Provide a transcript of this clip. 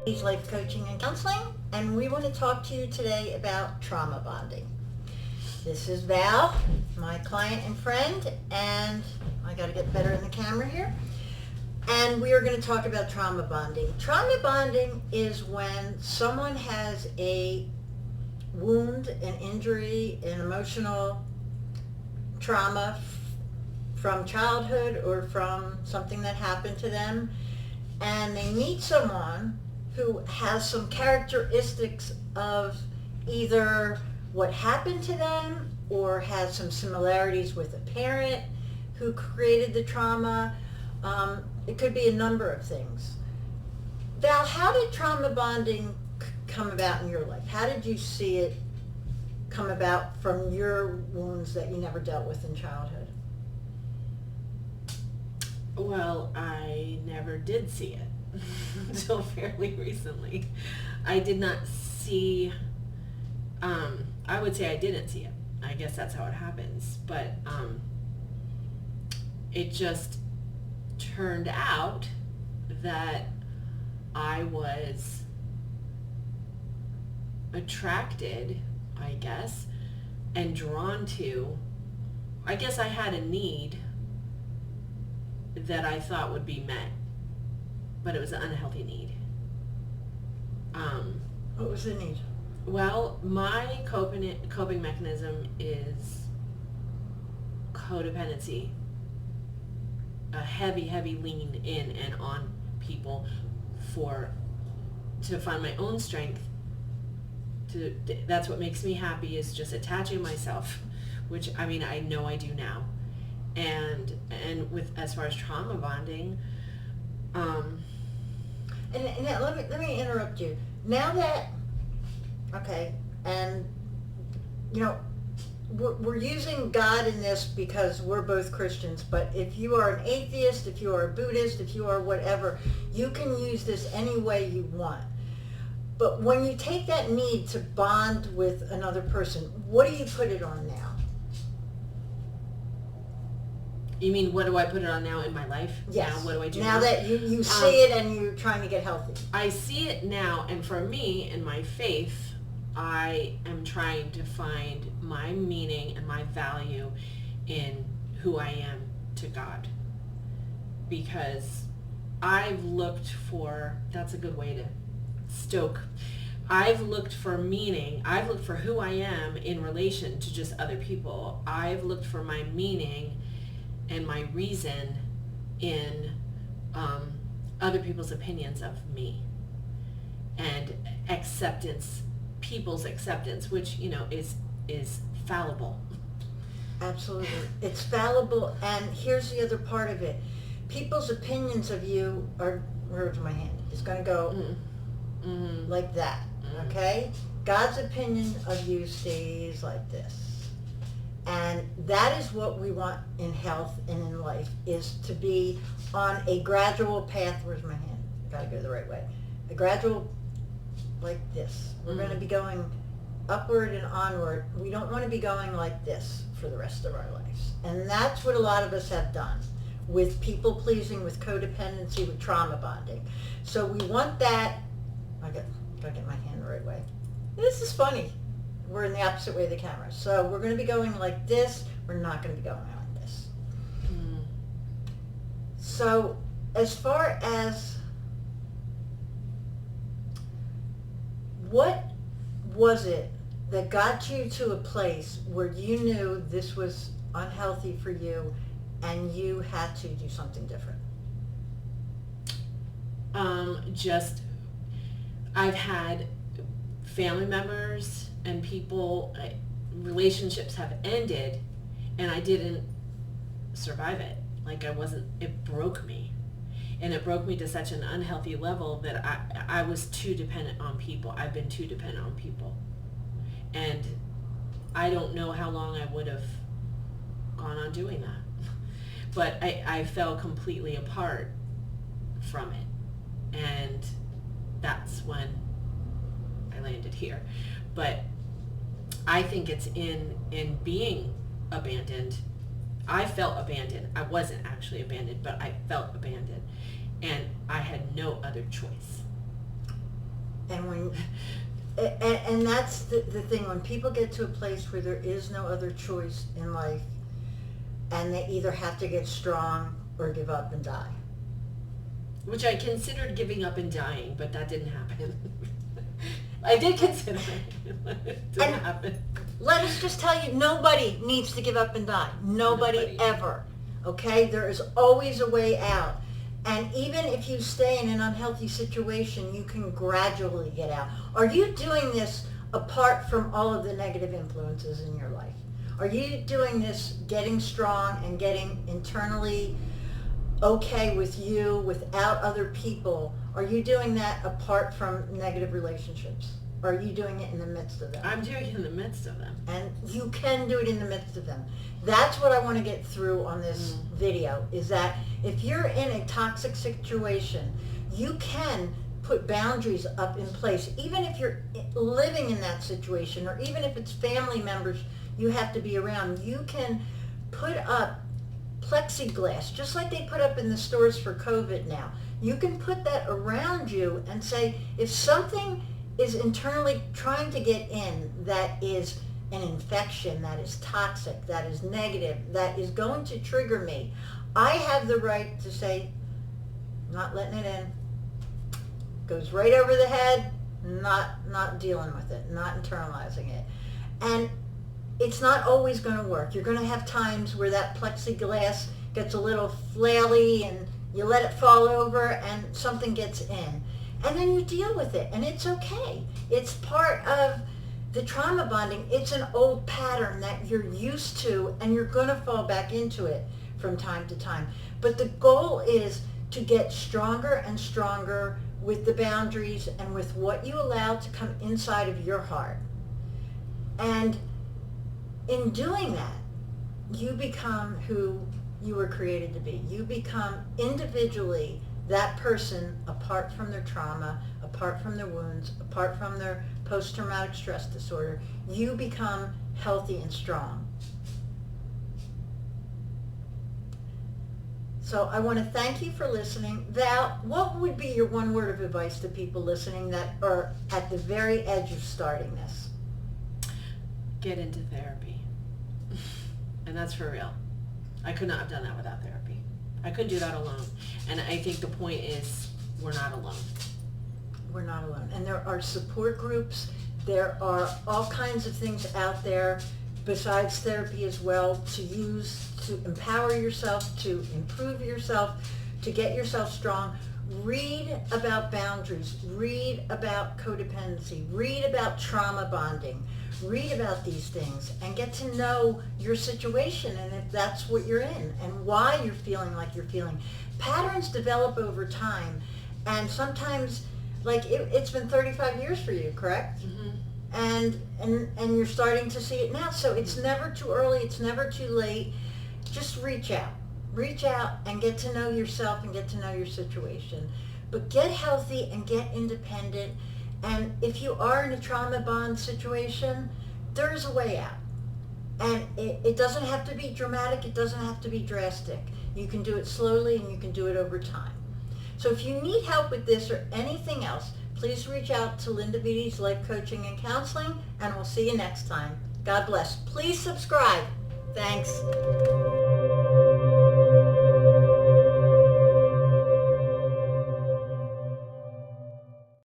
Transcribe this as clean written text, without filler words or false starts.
Life Coaching and Counseling, and we want to talk to you today about trauma bonding. This is Val, my client and friend, and I got to get better in the camera here. And we are going to talk about trauma bonding. Trauma bonding is when someone has a wound, an injury, an emotional trauma from childhood or from something that happened to them, and they meet someone who has some characteristics of either what happened to them or has some similarities with a parent who created the trauma. It could be a number of things. Val, how did trauma bonding come about in your life? How did you see it come about from your wounds that you never dealt with in childhood? Well, I never did see it until fairly recently. I did not see, I would say I didn't see it. I guess that's how it happens. But it just turned out that I was attracted, I guess, and drawn to, I guess I had a need that I thought would be met, but it was an unhealthy need. What was the need? Well, my coping mechanism is codependency, a heavy lean in and on people to find my own strength. That's what makes me happy, is just attaching myself, which I mean I know I do now. And with as far as trauma bonding, and let me interrupt you. Now that, okay, and you know, we're using God in this because we're both Christians, but if you are an atheist, if you are a Buddhist, if you are whatever, you can use this any way you want. But when you take that need to bond with another person, what do you put it on now? You mean, what do I put it on now in my life? Yes. Now, what do I do now? That you see it and you're trying to get healthy. I see it now, and for me, in my faith, I am trying to find my meaning and my value in who I am to God. Because I've looked for, that's a good way to stoke, I've looked for meaning, I've looked for who I am in relation to just other people. I've looked for my meaning and my reason in other people's opinions of me, and acceptance, people's acceptance, which is fallible. Absolutely, it's fallible. And here's the other part of it: people's opinions of you are, where's my hand? It's going to go like that. Okay, God's opinion of you stays like this. And that is what we want in health and in life, is to be on a gradual path. Where's my hand? I gotta go the right way. A gradual, like this. We're going to be going upward and onward. We don't want to be going like this for the rest of our lives. And that's what a lot of us have done with people pleasing, with codependency, with trauma bonding. So we want that. I gotta get my hand the right way. This is funny. We're in the opposite way of the camera. So we're going to be going like this. We're not going to be going like this. So as far as what was it that got you to a place where you knew this was unhealthy for you and you had to do something different? I've had family members and people, relationships have ended, and I didn't survive it. Like it broke me. And it broke me to such an unhealthy level that I was too dependent on people. I've been too dependent on people. And I don't know how long I would have gone on doing that. But I fell completely apart from it. And that's when I landed here. But I think it's in being abandoned. I felt abandoned. I wasn't actually abandoned, but I felt abandoned. And I had no other choice. And that's the thing, when people get to a place where there is no other choice in life, and they either have to get strong or give up and die. Which I considered giving up and dying, but that didn't happen. I did consider it. It didn't happen. Let us just tell you, nobody needs to give up and die. Nobody ever. Okay? There is always a way out. And even if you stay in an unhealthy situation, you can gradually get out. Are you doing this apart from all of the negative influences in your life? Are you doing this getting strong and getting internally okay with you without other people? Are you doing that apart from negative relationships? Or are you doing it in the midst of them? I'm doing it in the midst of them. And you can do it in the midst of them. That's what I want to get through on this video, is that if you're in a toxic situation, you can put boundaries up in place. Even if you're living in that situation, or even if it's family members you have to be around, you can put up plexiglass, just like they put up in the stores for COVID now. You can put that around you and say, if something is internally trying to get in that is an infection, that is toxic, that is negative, that is going to trigger me, I have the right to say, not letting it in. Goes right over the head, not dealing with it, not internalizing it. And it's not always going to work. You're going to have times where that plexiglass gets a little flaily and you let it fall over and something gets in. And then you deal with it, and it's okay. It's part of the trauma bonding. It's an old pattern that you're used to, and you're going to fall back into it from time to time. But the goal is to get stronger and stronger with the boundaries and with what you allow to come inside of your heart. And in doing that, you become who you were created to be. You become individually that person, apart from their trauma, apart from their wounds, apart from their post-traumatic stress disorder. You become healthy and strong. So I want to thank you for listening. Val, what would be your one word of advice to people listening that are at the very edge of starting this? Get into therapy. And that's for real. I could not have done that without therapy. I couldn't do that alone. And I think the point is, we're not alone. We're not alone. And there are support groups. There are all kinds of things out there besides therapy as well to use to empower yourself, to improve yourself, to get yourself strong. Read about boundaries. Read about codependency. Read about trauma bonding. Read about these things and get to know your situation and if that's what you're in and why you're feeling like you're feeling. Patterns develop over time, and sometimes, like it's been 35 years for you, correct? Mm-hmm. And you're starting to see it now. So it's never too early. It's never too late. Just reach out. Reach out and get to know yourself and get to know your situation. But get healthy and get independent. And if you are in a trauma bond situation, there's a way out. And it doesn't have to be dramatic. It doesn't have to be drastic. You can do it slowly and you can do it over time. So if you need help with this or anything else, please reach out to Linda Beatty's Life Coaching and Counseling, and we'll see you next time. God bless. Please subscribe. Thanks.